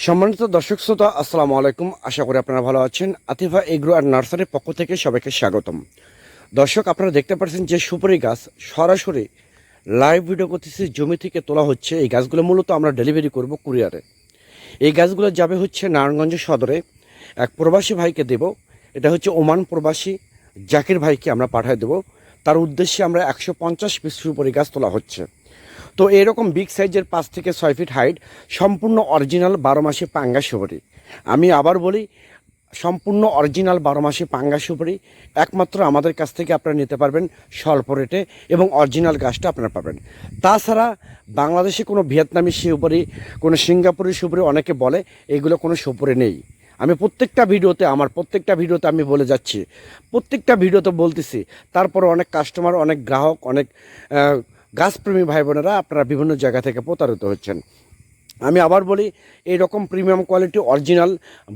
সম্মানিত দর্শক শ্রোতা, আসসালামু আলাইকুম। আশা করি আপনারা ভালো আছেন। আতিফা এগ্রো আর নার্সারির পক্ষ থেকে সবাইকে স্বাগতম। দর্শক, আপনারা দেখতে পাচ্ছেন যে সুপারি গাছ সরাসরি লাইভ ভিডিও করতেছি, জমি থেকে তোলা হচ্ছে। এই গাছগুলো মূলত আমরা ডেলিভারি করব কুরিয়ারে। এই গাছগুলো যাবে হচ্ছে নারায়ণগঞ্জ সদরে, এক প্রবাসী ভাইকে দেব। এটা হচ্ছে ওমান প্রবাসী জাকির ভাইকে আমরা পাঠিয়ে দেব। তার উদ্দেশ্যে আমরা 150 পিস সুপারি গাছ তোলা হচ্ছে। তো এরকম বিগ সাইজের 5 থেকে 6 ফিট হাইট, সম্পূর্ণ অরিজিনাল 12 মাসে পাঙ্গা সুপারি। আমি আবার বলি, সম্পূর্ণ অরিজিনাল 12 মাসে পাঙ্গা সুপারি একমাত্র আমাদের কাছ থেকে আপনারা নিতে পারবেন স্বল্প রেটে, এবং অরিজিনাল গাছটা আপনারা পাবেন। তাছাড়া বাংলাদেশে কোনো ভিয়েতনামি সুপারি, কোনো সিঙ্গাপুরি সুপারি অনেকে বলে, এগুলো কোনো সুপারি নেই। আমি প্রত্যেকটা ভিডিওতে আমি বলে যাচ্ছি, প্রত্যেকটা ভিডিওতে বলতেছি। তারপরে অনেক কাস্টমার, অনেক গ্রাহক, অনেক গাছপ্রেমী ভাই বোনেরা আপনারা বিভিন্ন জায়গা থেকে প্রতারিত হচ্ছেন। আমি আবার বলি, এই রকম প্রিমিয়াম কোয়ালিটি অরিজিনাল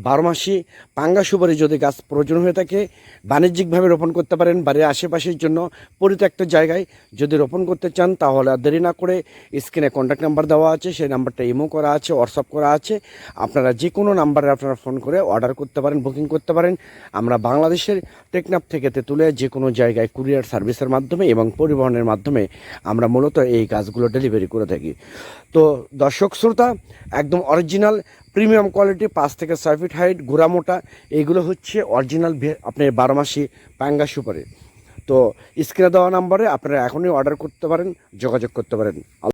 12 মাসি পাঙ্গা সুপারি যদি গাছ প্রয়োজন হয়ে থাকে, বাণিজ্যিকভাবে রোপণ করতে পারেন। বাড়ির আশেপাশের জন্য পরিত্যক্ত জায়গায় যদি রোপণ করতে চান, তাহলে আর দেরি না করে স্ক্রিনে কন্ট্যাক্ট নাম্বার দেওয়া আছে, সেই নাম্বারটা ইমো করা আছে, হোয়াটসঅ্যাপ করা আছে। আপনারা যে কোনো নাম্বারে আপনারা ফোন করে অর্ডার করতে পারেন, বুকিং করতে পারেন। আমরা বাংলাদেশের টেকনাফ থেকে তেঁতুলিয়া যে কোনো জায়গায় কুরিয়ার সার্ভিসের মাধ্যমে এবং পরিবহনের মাধ্যমে আমরা মূলত এই গাছগুলো ডেলিভারি করে থাকি। তো দর্শক শ্রোতা, একদম অরিজিনাল প্রিমিয়াম কোয়ালিটি 5 থেকে 6 ফিট হাইট, গোড়া মোটা, এইগুলো হচ্ছে অরিজিনাল আপনার 12 মাসি পাঙ্গা সুপারি। তো স্ক্রিনে দেওয়া নাম্বারে আপনারা এখনই অর্ডার করতে পারেন, যোগাযোগ করতে পারেন।